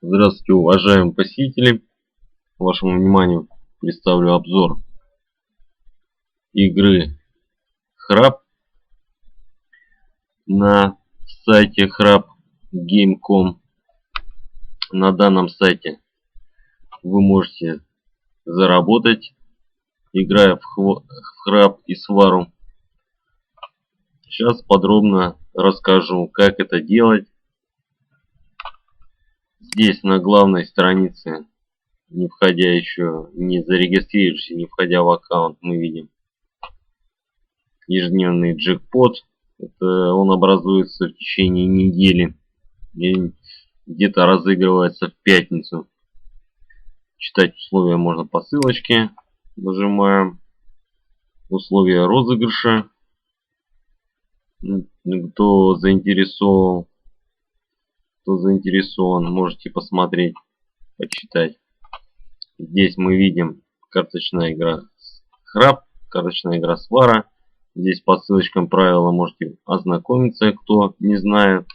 Здравствуйте, уважаемые посетители! Вашему вниманию представлю обзор игры Храб на сайте hrabgame.com. На данном сайте вы можете заработать, играя в Храб и Свару. Сейчас подробно расскажу, как это делать. Здесь на главной странице, не входя еще, не зарегистрировавшись, не входя в аккаунт, мы видим ежедневный джекпот. Это он образуется в течение недели и где-то разыгрывается в пятницу. Читать условия можно по ссылочке. Нажимаем условия розыгрыша. Кто заинтересован, можете посмотреть, почитать. Здесь мы видим карточная игра Храб, карточная игра Свара. Здесь по ссылочкам правила можете ознакомиться, кто не знает.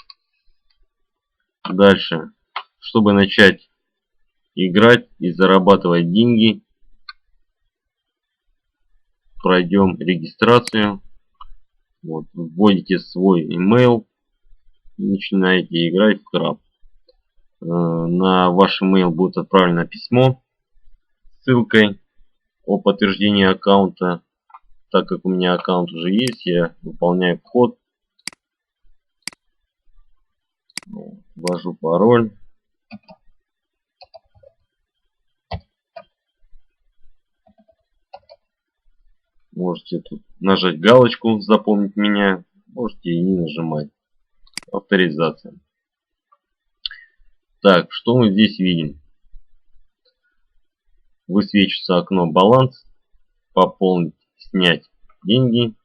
Дальше, чтобы начать играть и зарабатывать деньги, пройдем регистрацию. Вот, вводите свой email и начинаете играть в Храб. На ваш email будет отправлено письмо с ссылкой о подтверждении аккаунта. Так как у меня аккаунт уже есть, я выполняю вход. Ввожу пароль. Можете тут нажать галочку «Запомнить меня», можете и не нажимать. Авторизация. Так, что мы здесь видим? Высвечивается окно «Баланс», пополнить, снять деньги,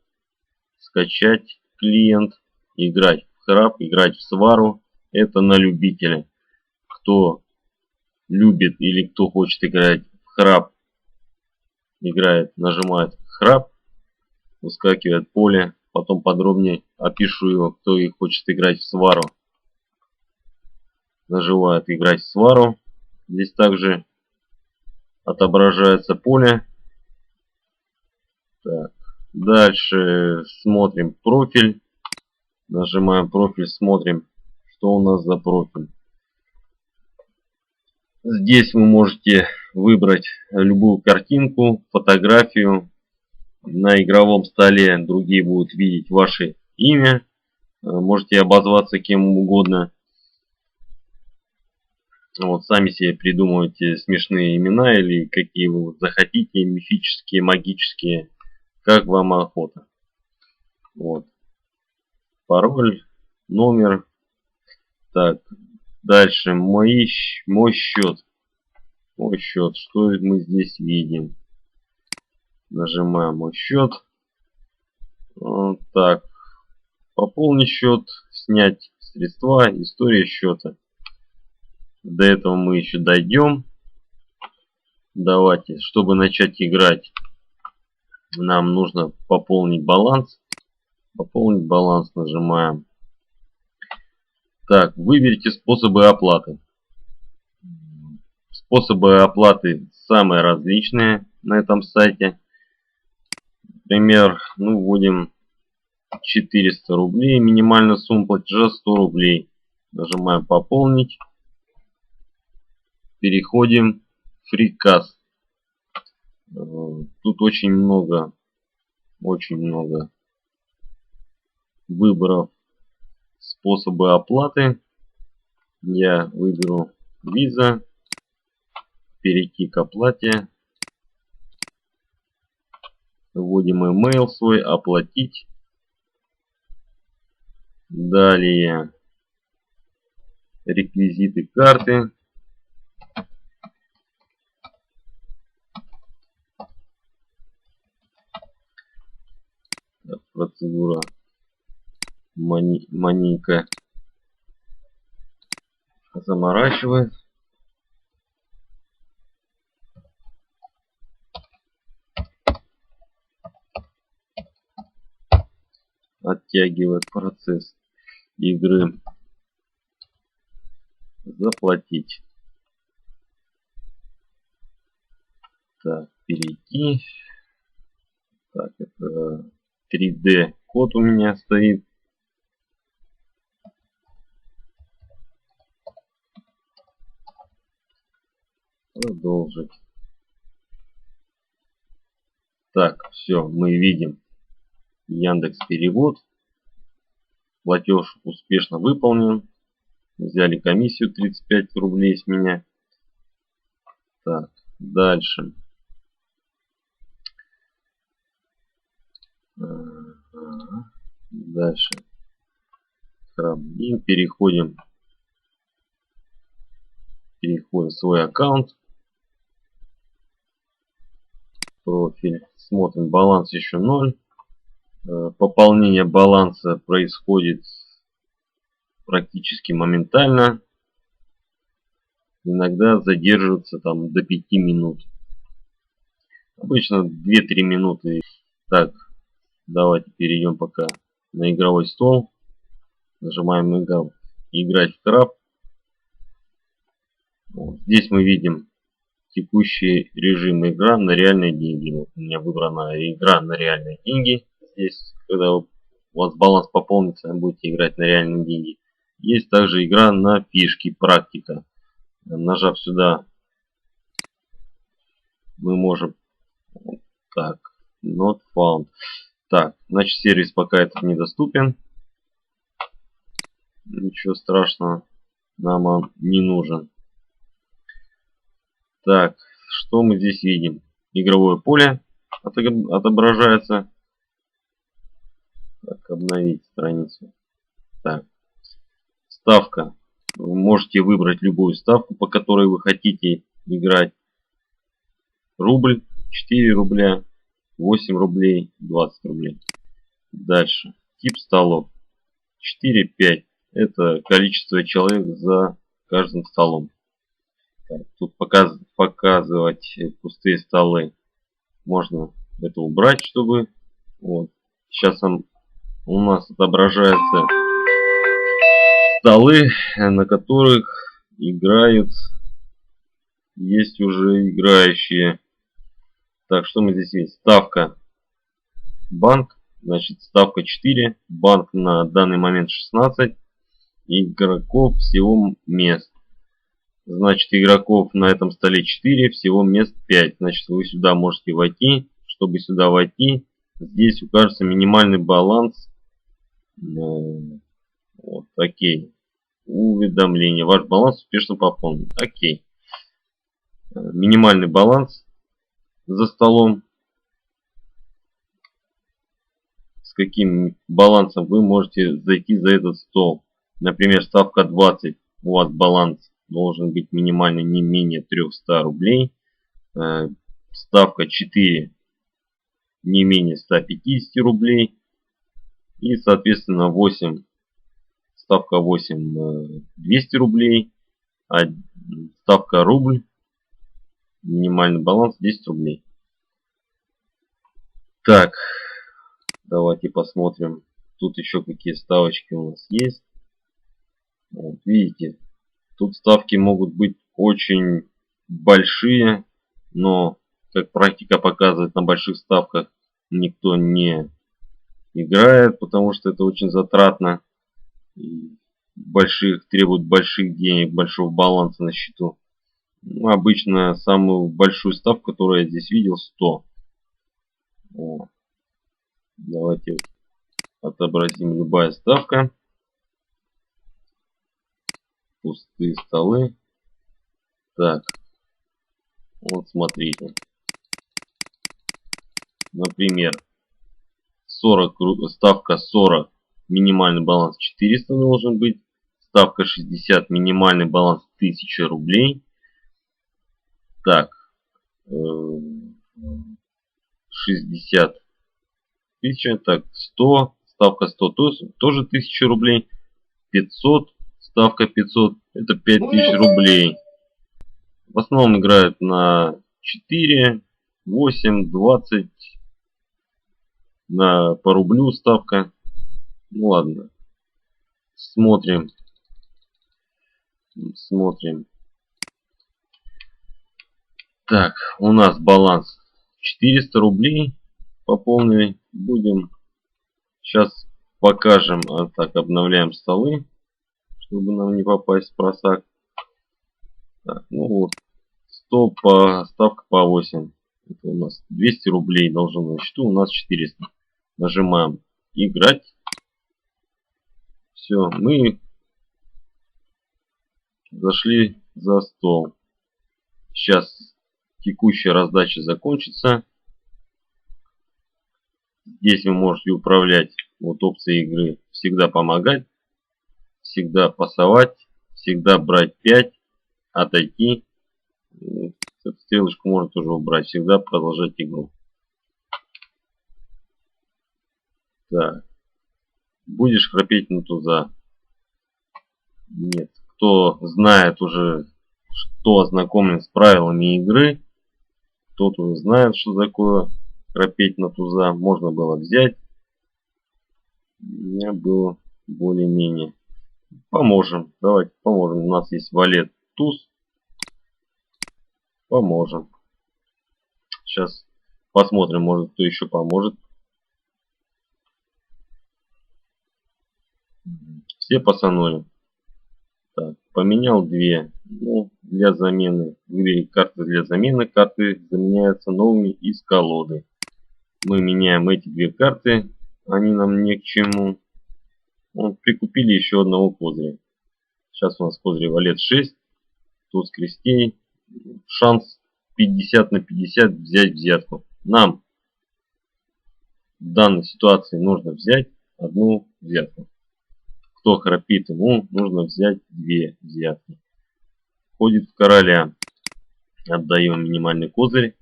скачать клиент, играть в Храб, играть в Свару. Это на любителя. Кто любит или кто хочет играть в Храб, играет, нажимает Храб, выскакивает поле. Потом подробнее опишу его, кто и хочет играть в Свару. Нажимает играть в Свару. Здесь также отображается поле. Так. Дальше смотрим профиль. Нажимаем профиль, смотрим, что у нас за профиль. Здесь вы можете выбрать любую картинку, фотографию. На игровом столе другие будут видеть ваше имя. Можете обозваться кем угодно. Вот, сами себе придумывайте смешные имена или какие вы захотите, мифические, магические, как вам охота. Вот. Пароль, номер. Так, дальше мой счет. Мой счет. Что мы здесь видим? Нажимаем мой счет. Вот так. Пополнить счет, снять средства, история счета. До этого мы еще дойдем. Давайте, чтобы начать играть, нам нужно пополнить баланс. Пополнить баланс нажимаем. Так, выберите способы оплаты. Способы оплаты самые различные на этом сайте. Например, вводим 400 рублей. Минимальная сумма платежа 100 рублей. Нажимаем пополнить. Переходим в фрикас. Тут очень много выборов, способы оплаты. Я выберу Visa. Перейти к оплате. Вводим email свой, оплатить. Далее реквизиты карты. Процедура маленько заморачивает. Оттягивает процесс игры. Заплатить. Так, перейти. Так, это 3D код у меня стоит. Продолжить. Так, все, мы видим Яндекс Перевод. Платеж успешно выполнен. Взяли комиссию 35 рублей с меня. Так, дальше. Дальше. Переходим в свой аккаунт. Профиль. Смотрим, баланс еще 0. Пополнение баланса происходит практически моментально. Иногда задерживается там до 5 минут. Обычно 2-3 минуты. Так, давайте перейдем пока на игровой стол. Нажимаем играть в краб. Вот. Здесь мы видим текущий режим игра на реальные деньги. Вот у меня выбрана игра на реальные деньги. Здесь, когда у вас баланс пополнится, вы будете играть на реальные деньги. Есть также игра на фишки, практика. Нажав сюда, мы можем... Так, not found. Так, значит, сервис пока этот недоступен. Ничего страшного, нам он не нужен. Так, что мы здесь видим? Игровое поле отображается. Так, обновить страницу. Так, ставка. Вы можете выбрать любую ставку, по которой вы хотите играть. Рубль, 4 рубля, 8 рублей, 20 рублей. Дальше. Тип столов. 4-5. Это количество человек за каждым столом. Так, тут показывать пустые столы. Можно это убрать, чтобы... Вот. Сейчас у нас отображаются столы, на которых играют. Есть уже играющие. Так, что мы здесь видим? Ставка банк. Значит, ставка 4. Банк на данный момент 16. Игроков всего мест. Значит, игроков на этом столе 4, всего мест 5. Значит, вы сюда можете войти. Чтобы сюда войти, здесь укажется минимальный баланс. Вот, окей. Уведомление. Ваш баланс успешно пополнен. Окей. Минимальный баланс за столом. С каким балансом вы можете зайти за этот стол. Например, ставка 20. У вас баланс должен быть минимально не менее 300 рублей. Ставка 4 не менее 150 рублей. И соответственно 8. Ставка 8 200 рублей. А ставка рубль. Минимальный баланс 10 рублей. Так. Давайте посмотрим. Тут еще какие ставочки у нас есть. Вот, видите. Тут ставки могут быть очень большие, но, как практика показывает, на больших ставках никто не играет, потому что это очень затратно. И больших требует больших денег, большого баланса на счету. Ну, обычно самую большую ставку, которую я здесь видел, 100. Вот. Давайте отобразим любая ставка. Пустые столы. Так. Вот смотрите. Например, 40, ставка 40, минимальный баланс 400 должен быть. Ставка 60, минимальный баланс 1000 рублей. Так. 60 тысяч. Так, 100. Ставка 100 тоже 1000 рублей. 500. Ставка 500. Это 5000 рублей. В основном играют на 4, 8, 20. По рублю ставка. Ну ладно. Смотрим. Смотрим. Так, у нас баланс 400 рублей пополнили. Будем сейчас покажем. Так, обновляем столы, чтобы нам не попасть в просак. Так, ну вот, ставка по 8. Это у нас 200 рублей должно на счету, у нас 400. Нажимаем играть. Все, мы зашли за стол. Сейчас текущая раздача закончится. Здесь вы можете управлять, вот опции игры, всегда помогать, всегда пасовать, всегда брать 5, отойти. Эту стрелочку можно тоже убрать, всегда продолжать игру. Так. Будешь храпеть на туза? Нет. Кто знает уже, кто ознакомлен с правилами игры, тот уже знает, что такое храпеть на туза. Можно было взять. У меня было более-менее. Поможем. Давайте поможем. У нас есть валет туз. Поможем. Сейчас посмотрим, может кто еще поможет. Все пасанули. Так, поменял 2. Ну, для замены. Выбери карты для замены. Карты заменяются новыми из колоды. Мы меняем эти 2 карты. Они нам ни к чему. Вот, прикупили еще одного козыря. Сейчас у нас козырь валет 6. Туз крестей. Шанс 50 на 50 взять взятку. Нам в данной ситуации нужно взять одну взятку. Кто храпит, ему нужно взять 2 взятки. Входит в короля. Отдаем минимальный козырь.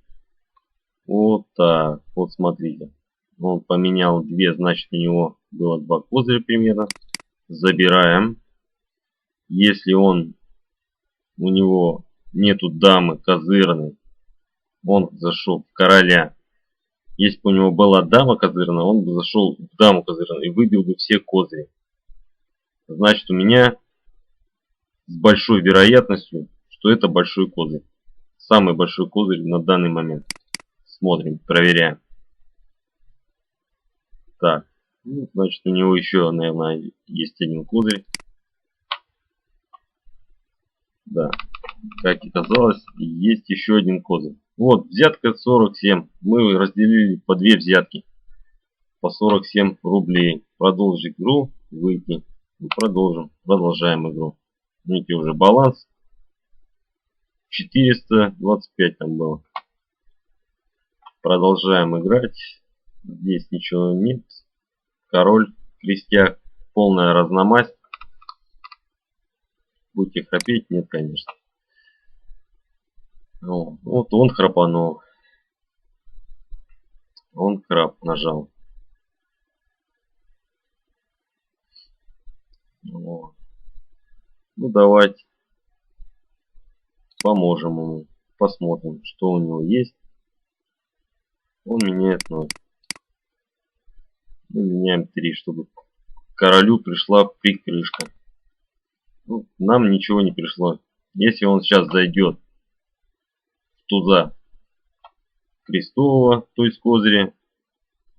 Вот так. Вот смотрите. Он поменял 2, значит у него было 2 козыря примерно. Забираем. Если у него нету дамы козырной, он зашел в короля. Если бы у него была дама козырная, он бы зашел в даму козырную и выбил бы все козыри. Значит у меня с большой вероятностью, что это большой козырь. Самый большой козырь на данный момент. Смотрим, проверяем. Так, ну, значит у него еще, наверное, есть один козырь. Да, как и казалось, есть еще один козырь. Вот, взятка 47. Мы разделили по 2 взятки. По 47 рублей. Продолжить игру, выйти. И продолжим. Продолжаем игру. Видите, уже баланс 425 там было. Продолжаем играть. Здесь ничего нет. Король, крестьяк, полная разномасть. Будете храпеть? Нет, конечно. Вот он храпанул. Он храп нажал. Вот. Ну давайте поможем ему. Посмотрим, что у него есть. Он меняет 0. Мы меняем 3, чтобы королю пришла прикрышка. Ну, нам ничего не пришло. Если он сейчас зайдет в туза крестового, то есть козыря,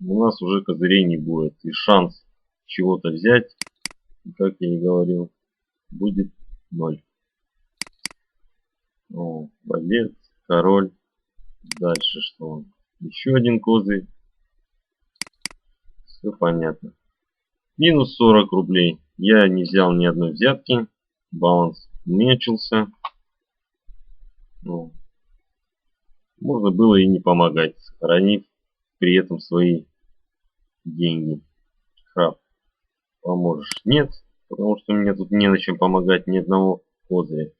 у нас уже козырей не будет. И шанс чего-то взять, как я и говорил, будет 0. О, валет, король. Дальше что? Еще один козырь. Все понятно. Минус 40 рублей. Я не взял ни одной взятки. Баланс уменьшился. Ну, можно было и не помогать, сохранив при этом свои деньги. Храп, поможешь? Нет, потому что мне тут не на чем помогать, ни одного козыря.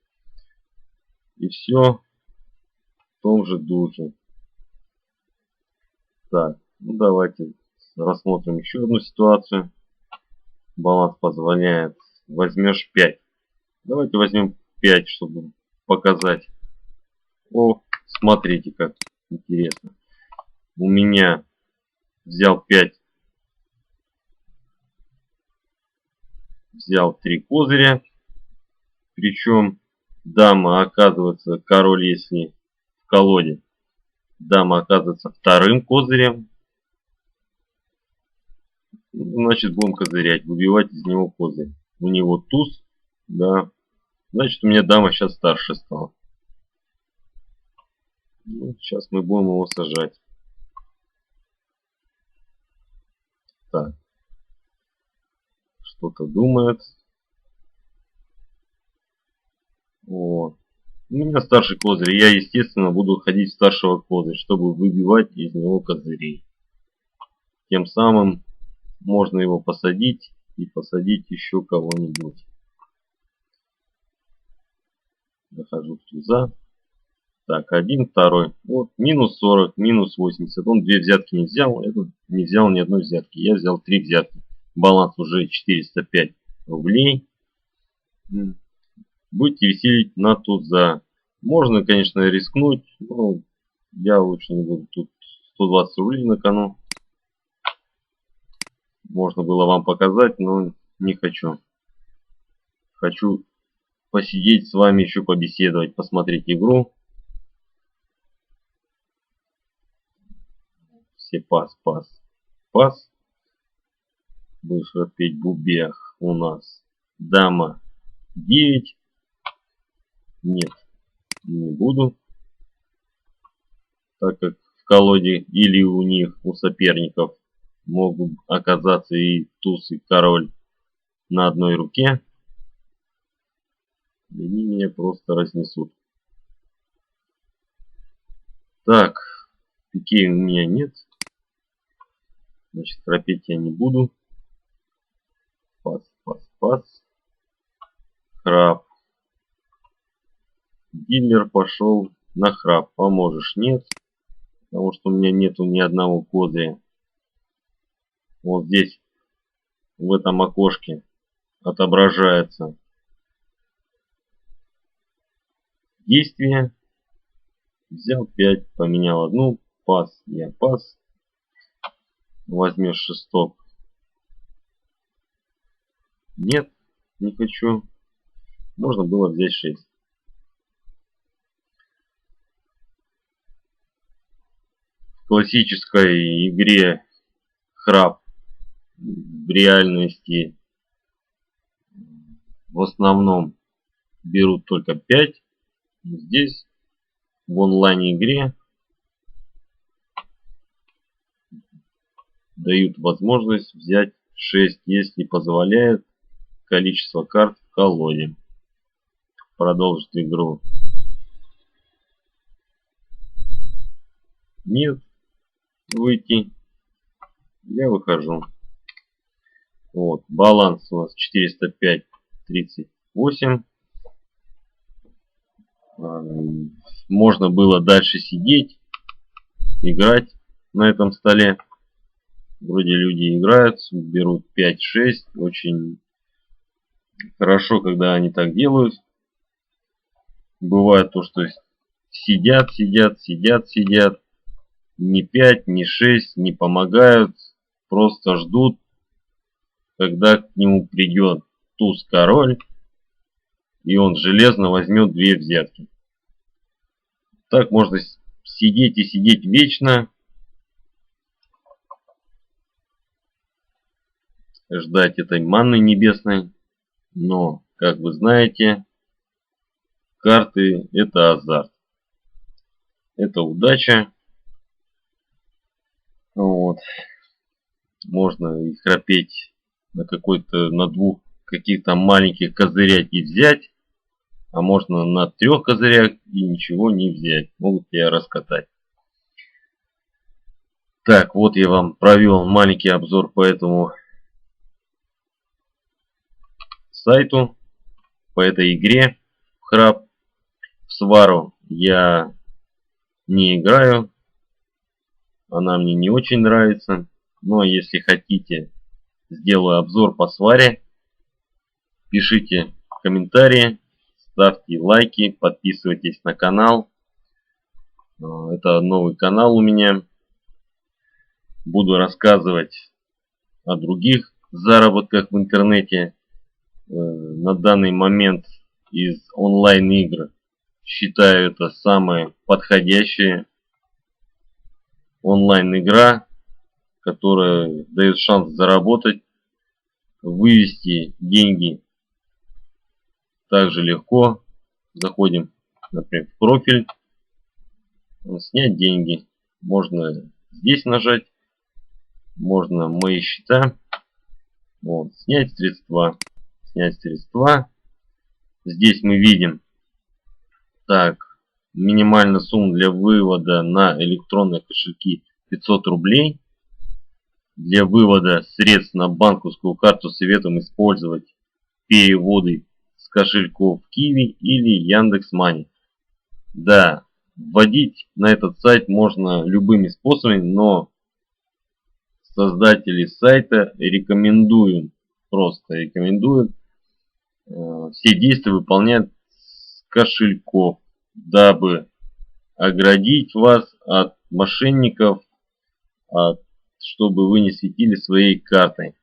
И все в том же духе. Так, ну давайте рассмотрим еще одну ситуацию. Баланс позволяет. Возьмешь 5. Давайте возьмем 5, чтобы показать. О, смотрите, как интересно. У меня взял 5. Взял 3 козыря. Причем дама оказывается, король, если в колоде, дама оказывается вторым козырем. Значит, будем козырять, выбивать из него козырь. У него туз, да. Значит, у меня дама сейчас старше стала. Ну, сейчас мы будем его сажать. Так. Что-то думает. Вот. У меня старший козырь. Я, естественно, буду ходить в старшего козыря, чтобы выбивать из него козырей. Тем самым можно его посадить и посадить еще кого-нибудь. Захожу в туза. Так, один, второй. Вот, минус 40, минус 80. Он 2 взятки не взял. Этот не взял ни одной взятки. Я взял 3 взятки. Баланс уже 405 рублей. Будете веселить на туза. Можно, конечно, рискнуть. Но я лучше не буду. Тут 120 рублей на кону. Можно было вам показать, но не хочу. Хочу посидеть с вами, еще побеседовать, посмотреть игру. Все пас. Будешь петь бубех. У нас дама 9. Нет, не буду. Так как в колоде или у них, у соперников, могут оказаться и туз, и король на одной руке. И они меня просто разнесут. Так, пикей у меня нет. Значит, храпеть я не буду. Пас. Храп. Дилер пошел на храп. Поможешь? Нет. Потому что у меня нету ни одного козыря. Вот здесь, в этом окошке, отображается действие. Взял 5, поменял одну. Пас. Я пас. Возьмешь шесток. Нет, не хочу. Можно было взять 6. В классической игре храп в реальности в основном берут только 5. Здесь в онлайн игре дают возможность взять 6, если позволяет количество карт в колоде. Продолжить игру. Нет. Выйти. Я выхожу. Вот. Баланс у нас 405.38. Можно было дальше сидеть, играть на этом столе. Вроде люди играют, берут 5-6. Очень хорошо, когда они так делают. Бывает то, что сидят. Ни 5, ни 6 не помогают. Просто ждут, когда к нему придет туз-король. И он железно возьмет 2 взятки. Так можно сидеть и сидеть вечно. Ждать этой манны небесной. Но, как вы знаете, карты это азарт. Это удача. Вот. Можно и храпеть на какой-то, на 2 каких-то маленьких козырях и взять. А можно на 3 козырях и ничего не взять. Могут тебя раскатать. Так, вот я вам провел маленький обзор по этому сайту, по этой игре в храп. В свару я не играю. Она мне не очень нравится. Но если хотите, сделаю обзор по сваре. Пишите комментарии, ставьте лайки, подписывайтесь на канал. Это новый канал у меня. Буду рассказывать о других заработках в интернете. На данный момент из онлайн-игр. Считаю, это самая подходящая онлайн-игра, которая дает шанс заработать, вывести деньги также легко. Заходим, например, в профиль, снять деньги. Можно здесь нажать, можно мои счета, вот, снять средства. Здесь мы видим, так, минимальная сумма для вывода на электронные кошельки 500 рублей. Для вывода средств на банковскую карту советуем использовать переводы с кошельков Kiwi или Яндекс.Мани. Да, вводить на этот сайт можно любыми способами, но создатели сайта рекомендуют все действия выполнять с кошельков, дабы оградить вас от мошенников, чтобы вы не светили своей картой.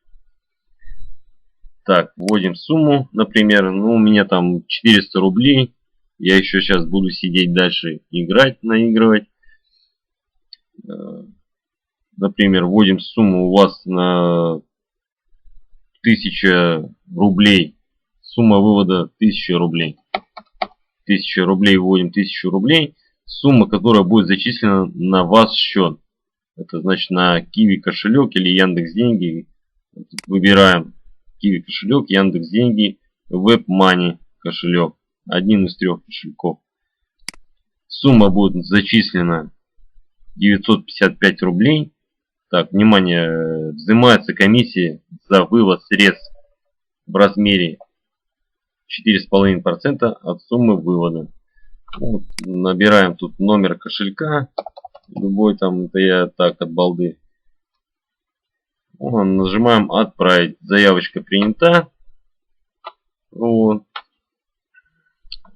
Так, вводим сумму, например, у меня там 400 рублей. Я еще сейчас буду сидеть дальше, наигрывать. Например, вводим сумму у вас на 1000 рублей. Сумма вывода 1000 рублей. 1000 рублей вводим 1000 рублей. Сумма, которая будет зачислена на ваш счет. Это значит на Kiwi кошелек или Яндекс Деньги. Выбираем Kiwi кошелек, Яндекс Деньги, WebMoney кошелек. Один из 3 кошельков. Сумма будет зачислена 955 рублей. Так, внимание, взимается комиссия за вывод средств в размере 4,5% от суммы вывода. Вот, набираем тут номер кошелька. Любой там, это я так от балды. Вот, нажимаем отправить. Заявочка принята. Вот.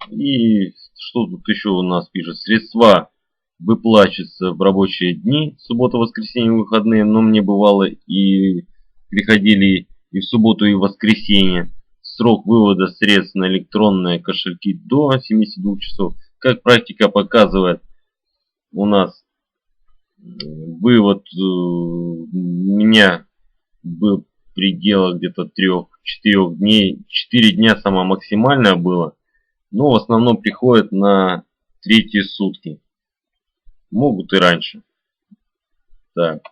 И что тут еще у нас пишет? Средства выплачиваются в рабочие дни, суббота, воскресенье, выходные, но мне бывало и приходили и в субботу, и в воскресенье. Срок вывода средств на электронные кошельки до 72 часов. Как практика показывает, у нас вывод у меня был в пределах где-то 3-4 дней. 4 дня самое максимальное было, но в основном приходит на 3-е сутки. Могут и раньше. Так.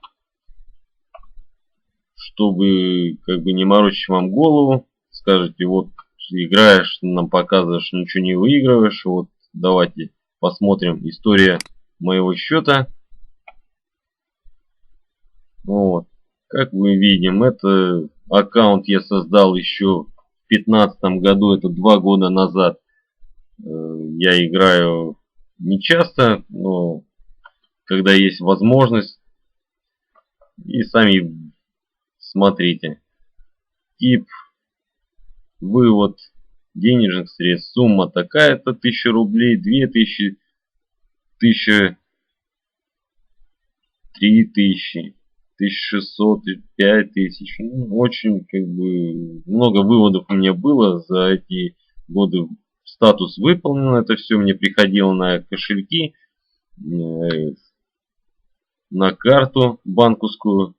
Чтобы как бы не морочить вам голову, скажете, вот играешь, нам показываешь, ничего не выигрываешь. Вот давайте посмотрим история моего счета. Вот. Как мы видим, это аккаунт я создал еще в 2015 году, это 2 года назад. Я играю не часто, но когда есть возможность. И сами смотрите. Тип, вывод денежных средств. Сумма такая-то, 1000 рублей, 2000, 1000, 3000, 1600, 5000. Очень как бы много выводов у меня было за эти годы. Статус выполнен, это все мне приходило на кошельки, на карту банковскую.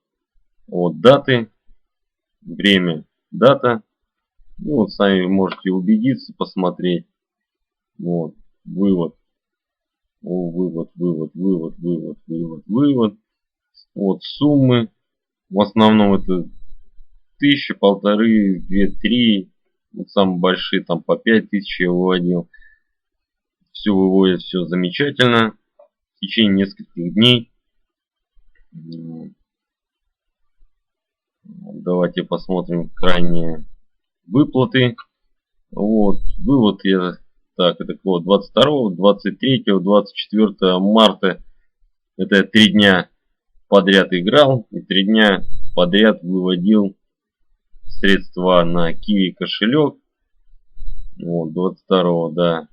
Вот даты, время, дата. И вот сами можете убедиться, посмотреть. Вот вывод. Вывод. Вот суммы. В основном это 1000, 1500, 2, 3. Вот самые большие там по 5000 я выводил. Все выводит, все замечательно. В течение нескольких дней. Давайте посмотрим крайние выплаты. Вот, вывод я... Так, это вот 22, 23, 24 марта. Это я 3 дня подряд играл. И 3 дня подряд выводил средства на Kiwi кошелек. Вот, 22, да.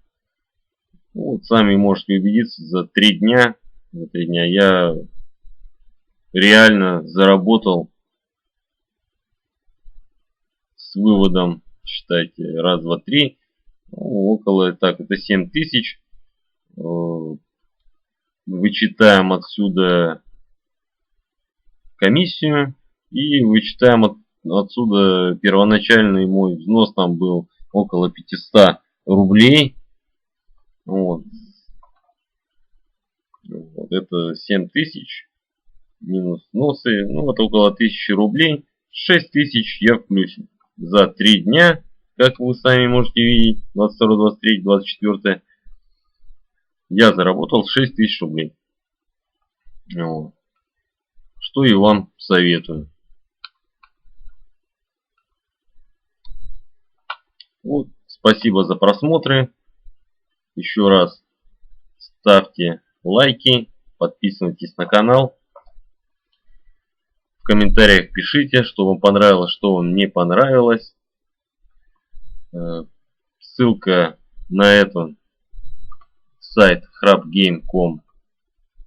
Вот, сами можете убедиться, за 3 дня я реально заработал с выводом, считайте, раз, два, три, около, так, это 7000. Вычитаем отсюда комиссию и вычитаем отсюда первоначальный мой взнос, там был около 500 рублей. Вот. Вот это 7000 минус взносы, ну вот около 1000 рублей. 6000 я в плюсе за 3 дня, как вы сами можете видеть, 22, 23, 24. Я заработал 6000 рублей. Вот. Что и вам советую. Вот, спасибо за просмотры. Еще раз ставьте лайки, подписывайтесь на канал. В комментариях пишите, что вам понравилось, что вам не понравилось. Ссылка на этот сайт crapgame.com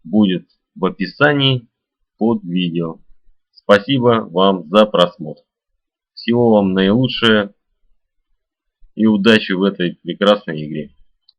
будет в описании под видео. Спасибо вам за просмотр. Всего вам наилучшее и удачи в этой прекрасной игре.